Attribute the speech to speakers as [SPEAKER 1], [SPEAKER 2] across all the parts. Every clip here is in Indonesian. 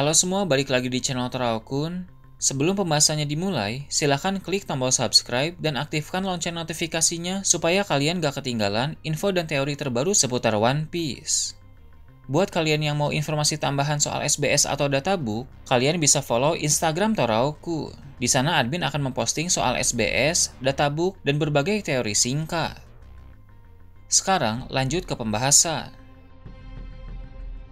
[SPEAKER 1] Halo semua, balik lagi di channel Toraokun. Sebelum pembahasannya dimulai, silahkan klik tombol subscribe dan aktifkan lonceng notifikasinya supaya kalian gak ketinggalan info dan teori terbaru seputar One Piece. Buat kalian yang mau informasi tambahan soal SBS atau databook, kalian bisa follow Instagram Toraokun. Di sana admin akan memposting soal SBS, databook, dan berbagai teori singkat. Sekarang lanjut ke pembahasan.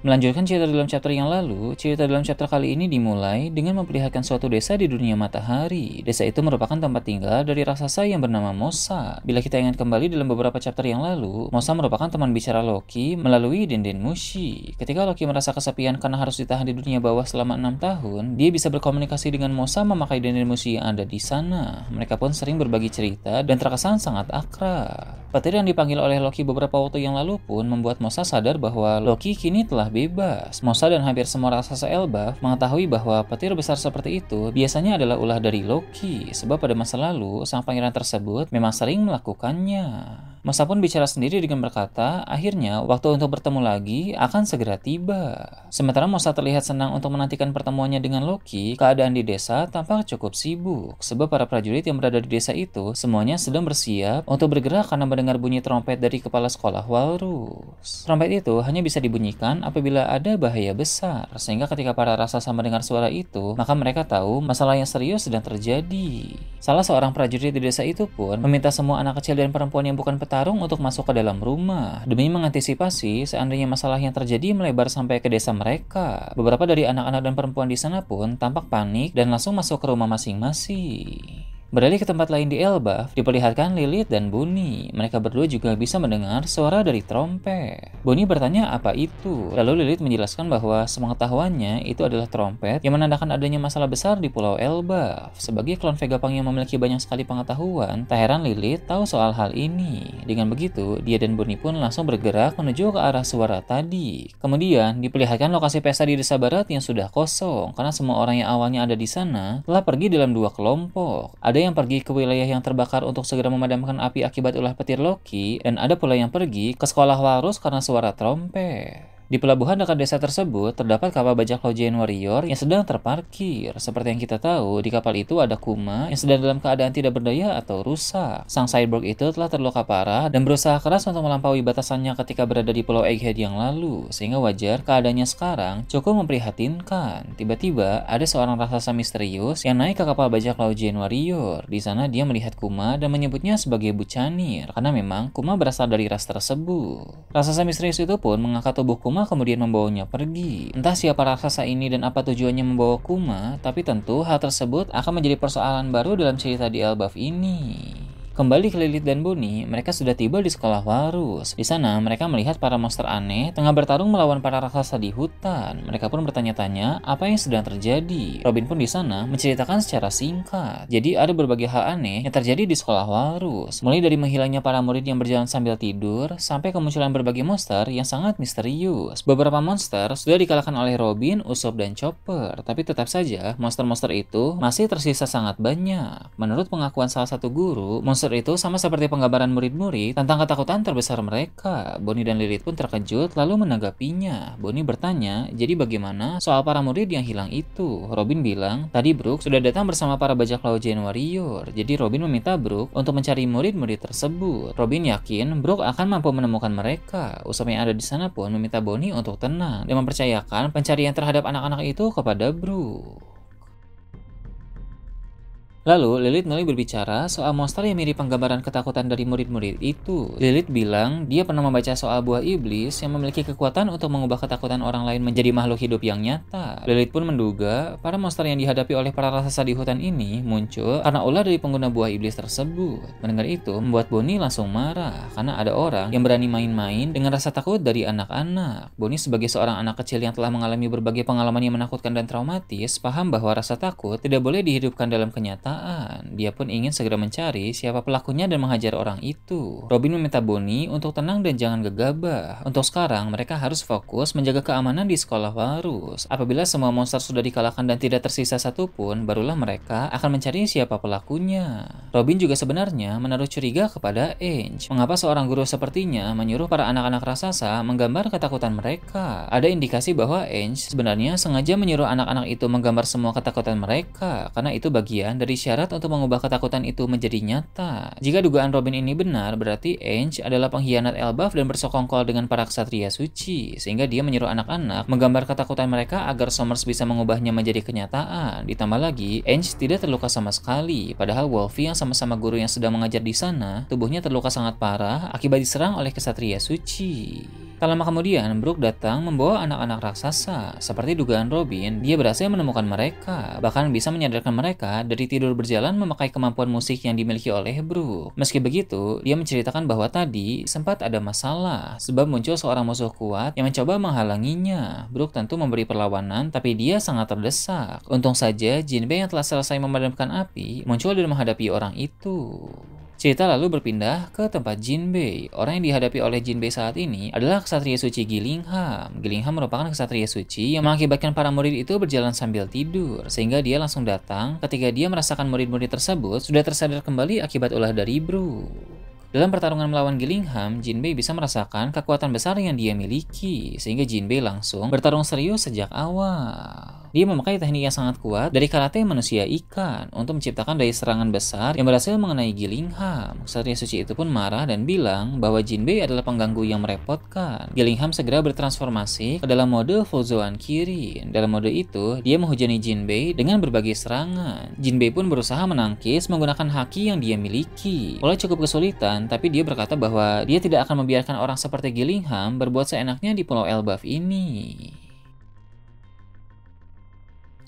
[SPEAKER 1] Melanjutkan cerita dalam chapter yang lalu, cerita dalam chapter kali ini dimulai dengan memperlihatkan suatu desa di dunia matahari. Desa itu merupakan tempat tinggal dari raksasa yang bernama Mossa. Bila kita ingat kembali dalam beberapa chapter yang lalu, Mossa merupakan teman bicara Loki melalui Denden Mushi. Ketika Loki merasa kesepian karena harus ditahan di dunia bawah selama 6 tahun, dia bisa berkomunikasi dengan Mossa memakai Denden Mushi yang ada di sana. Mereka pun sering berbagi cerita dan terkesan sangat akrab. Petir yang dipanggil oleh Loki beberapa waktu yang lalu pun membuat Mossa sadar bahwa Loki kini telah bebas. Mossa dan hampir semua raksasa Elbaf mengetahui bahwa petir besar seperti itu biasanya adalah ulah dari Loki, sebab pada masa lalu sang pangeran tersebut memang sering melakukannya. Mossa pun bicara sendiri dengan berkata, akhirnya waktu untuk bertemu lagi akan segera tiba. Sementara Mossa terlihat senang untuk menantikan pertemuannya dengan Loki, keadaan di desa tampak cukup sibuk, sebab para prajurit yang berada di desa itu semuanya sedang bersiap untuk bergerak karena mendengar bunyi trompet dari kepala sekolah Walrus. Trompet itu hanya bisa dibunyikan apabila ada bahaya besar, sehingga ketika para raksasa mendengar suara itu, maka mereka tahu masalah yang serius sedang terjadi. Salah seorang prajurit di desa itu pun meminta semua anak kecil dan perempuan yang bukan petarung untuk masuk ke dalam rumah, demi mengantisipasi seandainya masalah yang terjadi melebar sampai ke desa mereka. Beberapa dari anak-anak dan perempuan di sana pun tampak panik dan langsung masuk ke rumah masing-masing. Beralih ke tempat lain di Elbaf, diperlihatkan Lilith dan Bonnie. Mereka berdua juga bisa mendengar suara dari trompet. Bonnie bertanya apa itu. Lalu Lilith menjelaskan bahwa sepengetahuannya itu adalah trompet yang menandakan adanya masalah besar di Pulau Elbaf. Sebagai klon Vegapunk yang memiliki banyak sekali pengetahuan, tak heran Lilith tahu soal hal ini. Dengan begitu, dia dan Bonnie pun langsung bergerak menuju ke arah suara tadi. Kemudian, diperlihatkan lokasi pesta di desa barat yang sudah kosong, karena semua orang yang awalnya ada di sana telah pergi dalam dua kelompok. Ada yang pergi ke wilayah yang terbakar untuk segera memadamkan api akibat ulah petir Loki, dan ada pula yang pergi ke sekolah Walrus karena suara trompet. Di pelabuhan dekat desa tersebut, terdapat kapal bajak laut Giant Warrior yang sedang terparkir. Seperti yang kita tahu, di kapal itu ada Kuma yang sedang dalam keadaan tidak berdaya atau rusak. Sang cyborg itu telah terluka parah dan berusaha keras untuk melampaui batasannya ketika berada di Pulau Egghead yang lalu, sehingga wajar keadaannya sekarang cukup memprihatinkan. Tiba-tiba, ada seorang raksasa misterius yang naik ke kapal bajak laut Giant Warrior. Di sana dia melihat Kuma dan menyebutnya sebagai Buccaneer, karena memang Kuma berasal dari ras tersebut. Raksasa misterius itu pun mengangkat tubuh Kuma kemudian membawanya pergi. Entah siapa raksasa ini dan apa tujuannya membawa Kuma, tapi tentu hal tersebut akan menjadi persoalan baru dalam cerita di Elbaf ini. Kembali ke Lilith dan Bonnie, mereka sudah tiba di sekolah Walrus. Di sana, mereka melihat para monster aneh tengah bertarung melawan para raksasa di hutan. Mereka pun bertanya-tanya apa yang sedang terjadi. Robin pun di sana menceritakan secara singkat. Jadi ada berbagai hal aneh yang terjadi di sekolah Walrus. Mulai dari menghilangnya para murid yang berjalan sambil tidur, sampai kemunculan berbagai monster yang sangat misterius. Beberapa monster sudah dikalahkan oleh Robin, Usopp, dan Chopper. Tapi tetap saja, monster-monster itu masih tersisa sangat banyak. Menurut pengakuan salah satu guru, monster itu sama seperti penggambaran murid-murid tentang ketakutan terbesar mereka. Bonnie dan Lilith pun terkejut lalu menanggapinya. Bonnie bertanya, jadi bagaimana soal para murid yang hilang itu? Robin bilang, tadi Brook sudah datang bersama para bajak laut Giant Warrior. Jadi Robin meminta Brook untuk mencari murid-murid tersebut. Robin yakin Brook akan mampu menemukan mereka. Usopp yang ada di sana pun meminta Bonnie untuk tenang dan mempercayakan pencarian terhadap anak-anak itu kepada Brook. Lalu, Lilith mulai berbicara soal monster yang mirip penggambaran ketakutan dari murid-murid itu. Lilith bilang dia pernah membaca soal buah iblis yang memiliki kekuatan untuk mengubah ketakutan orang lain menjadi makhluk hidup yang nyata. Lilith pun menduga para monster yang dihadapi oleh para raksasa di hutan ini muncul karena ulah dari pengguna buah iblis tersebut. Mendengar itu, membuat Bonnie langsung marah karena ada orang yang berani main-main dengan rasa takut dari anak-anak. Bonnie sebagai seorang anak kecil yang telah mengalami berbagai pengalaman yang menakutkan dan traumatis, paham bahwa rasa takut tidak boleh dihidupkan dalam kenyataan. kenyataan. Dia pun ingin segera mencari siapa pelakunya dan menghajar orang itu. Robin meminta Bonnie untuk tenang dan jangan gegabah. Untuk sekarang, mereka harus fokus menjaga keamanan di sekolah Varus. Apabila semua monster sudah dikalahkan dan tidak tersisa satupun, barulah mereka akan mencari siapa pelakunya. Robin juga sebenarnya menaruh curiga kepada Ange. Mengapa seorang guru sepertinya menyuruh para anak-anak raksasa menggambar ketakutan mereka? Ada indikasi bahwa Ange sebenarnya sengaja menyuruh anak-anak itu menggambar semua ketakutan mereka, karena itu bagian dari syarat untuk mengubah ketakutan itu menjadi nyata. Jika dugaan Robin ini benar, berarti Ange adalah pengkhianat Elbaf dan bersekongkol dengan para ksatria suci, sehingga dia menyuruh anak-anak menggambar ketakutan mereka agar Somers bisa mengubahnya menjadi kenyataan. Ditambah lagi, Ange tidak terluka sama sekali, padahal Wolfie yang sama-sama guru yang sedang mengajar di sana, tubuhnya terluka sangat parah akibat diserang oleh ksatria suci. Tak lama kemudian, Brooke datang membawa anak-anak raksasa. Seperti dugaan Robin, dia berhasil menemukan mereka, bahkan bisa menyadarkan mereka dari tidur berjalan memakai kemampuan musik yang dimiliki oleh Brooke. Meski begitu, dia menceritakan bahwa tadi sempat ada masalah, sebab muncul seorang musuh kuat yang mencoba menghalanginya. Brooke tentu memberi perlawanan, tapi dia sangat terdesak. Untung saja, Jinbei yang telah selesai memadamkan api muncul dan menghadapi orang itu. Cerita lalu berpindah ke tempat Jinbei. Orang yang dihadapi oleh Jinbei saat ini adalah ksatria suci Gillingham. Gillingham merupakan ksatria suci yang mengakibatkan para murid itu berjalan sambil tidur, sehingga dia langsung datang ketika dia merasakan murid-murid tersebut sudah tersadar kembali akibat ulah dari Brooke. Dalam pertarungan melawan Gillingham, Jinbei bisa merasakan kekuatan besar yang dia miliki, sehingga Jinbei langsung bertarung serius sejak awal. Dia memakai teknik yang sangat kuat dari karate manusia ikan untuk menciptakan daya serangan besar yang berhasil mengenai Gillingham. Ksatria suci itu pun marah dan bilang bahwa Jinbei adalah pengganggu yang merepotkan. Gillingham segera bertransformasi ke dalam mode Fuzoan Kirin. Dalam mode itu, dia menghujani Jinbei dengan berbagai serangan. Jinbei pun berusaha menangkis menggunakan haki yang dia miliki. Mulai cukup kesulitan, tapi dia berkata bahwa dia tidak akan membiarkan orang seperti Gillingham berbuat seenaknya di Pulau Elbaf ini.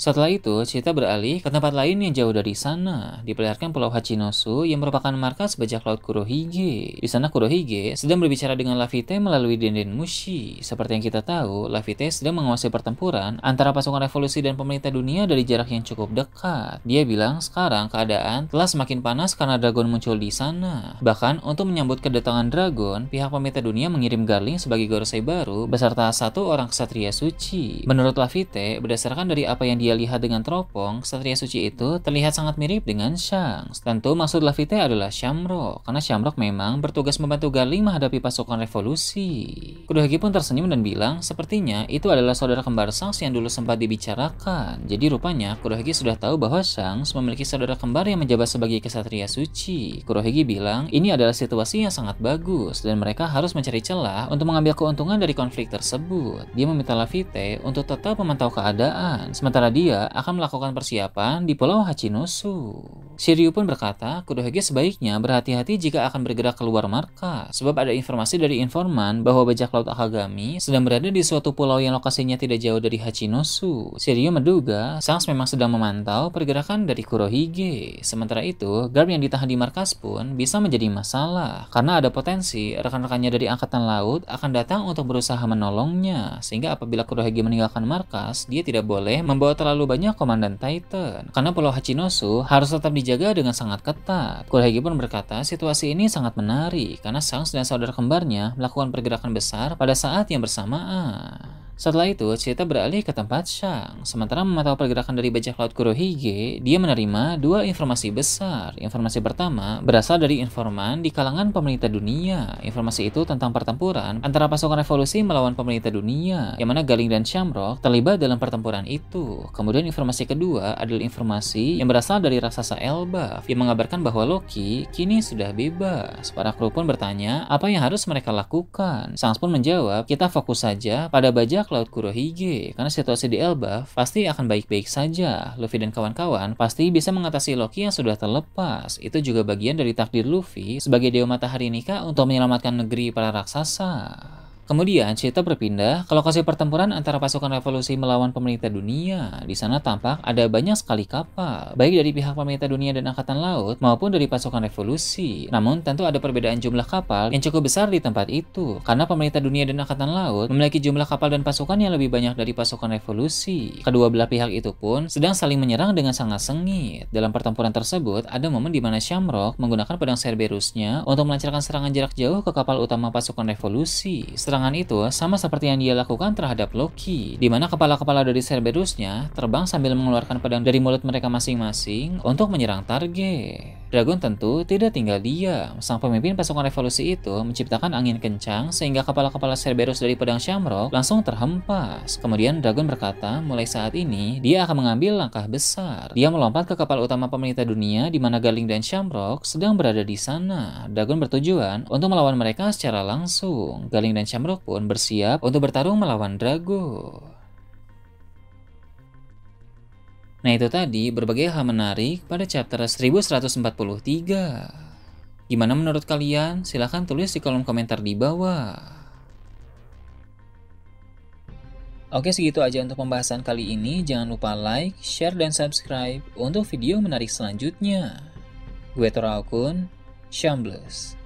[SPEAKER 1] Setelah itu, cerita beralih ke tempat lain yang jauh dari sana. Diperlihatkan Pulau Hachinosu yang merupakan markas bajak laut Kurohige. Di sana Kurohige sedang berbicara dengan Laffite melalui Denden Mushi. Seperti yang kita tahu, Laffite sedang menguasai pertempuran antara pasukan revolusi dan pemerintah dunia dari jarak yang cukup dekat. Dia bilang sekarang keadaan telah semakin panas karena dragon muncul di sana. Bahkan untuk menyambut kedatangan dragon, pihak pemerintah dunia mengirim Garling sebagai Gorosei baru beserta satu orang ksatria suci. Menurut Laffite, berdasarkan dari apa yang dia lihat dengan teropong, ksatria suci itu terlihat sangat mirip dengan Shanks. Tentu maksud Laffite adalah Shamrock, karena Shamrock memang bertugas membantu Garling menghadapi pasukan revolusi. Kurohige pun tersenyum dan bilang, sepertinya itu adalah saudara kembar Shanks yang dulu sempat dibicarakan. Jadi rupanya Kurohige sudah tahu bahwa Shanks memiliki saudara kembar yang menjabat sebagai ksatria suci. Kurohige bilang, ini adalah situasi yang sangat bagus dan mereka harus mencari celah untuk mengambil keuntungan dari konflik tersebut. Dia meminta Laffite untuk tetap memantau keadaan, sementara dia akan melakukan persiapan di Pulau Hachinosu. Shiryu pun berkata, Kurohige sebaiknya berhati-hati jika akan bergerak keluar markas, sebab ada informasi dari informan bahwa bajak laut Akagami sedang berada di suatu pulau yang lokasinya tidak jauh dari Hachinosu. Shiryu menduga Shanks memang sedang memantau pergerakan dari Kurohige. Sementara itu, Garp yang ditahan di markas pun bisa menjadi masalah, karena ada potensi rekan-rekannya dari Angkatan Laut akan datang untuk berusaha menolongnya, sehingga apabila Kurohige meninggalkan markas, dia tidak boleh membawa terlalu banyak komandan Titan, karena Pulau Hachinosu harus tetap dijaga dengan sangat ketat. Kurohige pun berkata situasi ini sangat menarik, karena Shanks dan saudara kembarnya melakukan pergerakan besar pada saat yang bersamaan. Setelah itu, cerita beralih ke tempat Shanks. Sementara memantau pergerakan dari bajak laut Kurohige, dia menerima dua informasi besar. Informasi pertama berasal dari informan di kalangan pemerintah dunia. Informasi itu tentang pertempuran antara pasukan revolusi melawan pemerintah dunia, yang mana Garling dan Shamrock terlibat dalam pertempuran itu. Kemudian informasi kedua adalah informasi yang berasal dari raksasa Elbaf, yang mengabarkan bahwa Loki kini sudah bebas. Para kru pun bertanya apa yang harus mereka lakukan. Shanks pun menjawab, kita fokus saja pada bajak laut Kurohige, karena situasi di Elbaf pasti akan baik-baik saja. Luffy dan kawan-kawan pasti bisa mengatasi Loki yang sudah terlepas. Itu juga bagian dari takdir Luffy sebagai Dewa Matahari Nika untuk menyelamatkan negeri para raksasa. Kemudian cerita berpindah ke lokasi pertempuran antara pasukan revolusi melawan pemerintah dunia. Di sana tampak ada banyak sekali kapal, baik dari pihak pemerintah dunia dan angkatan laut maupun dari pasukan revolusi. Namun tentu ada perbedaan jumlah kapal yang cukup besar di tempat itu, karena pemerintah dunia dan angkatan laut memiliki jumlah kapal dan pasukan yang lebih banyak dari pasukan revolusi. Kedua belah pihak itu pun sedang saling menyerang dengan sangat sengit. Dalam pertempuran tersebut, ada momen di mana Shamrock menggunakan pedang Cerberusnya untuk melancarkan serangan jarak jauh ke kapal utama pasukan revolusi. Serangan itu sama seperti yang dia lakukan terhadap Loki, di mana kepala-kepala dari Cerberusnya terbang sambil mengeluarkan pedang dari mulut mereka masing-masing untuk menyerang target. Dragon tentu tidak tinggal diam. Sang pemimpin pasukan revolusi itu menciptakan angin kencang sehingga kepala-kepala Cerberus dari pedang Shamrock langsung terhempas. Kemudian Dragon berkata, mulai saat ini dia akan mengambil langkah besar. Dia melompat ke kapal utama pemerintah dunia di mana Garling dan Shamrock sedang berada di sana. Dragon bertujuan untuk melawan mereka secara langsung. Garling dan Shamrock pun bersiap untuk bertarung melawan Drago. Nah itu tadi berbagai hal menarik pada chapter 1143. Gimana menurut kalian? Silahkan tulis di kolom komentar di bawah. Oke, segitu aja untuk pembahasan kali ini. Jangan lupa like, share, dan subscribe untuk video menarik selanjutnya. Gue Tora Akun, Shambles.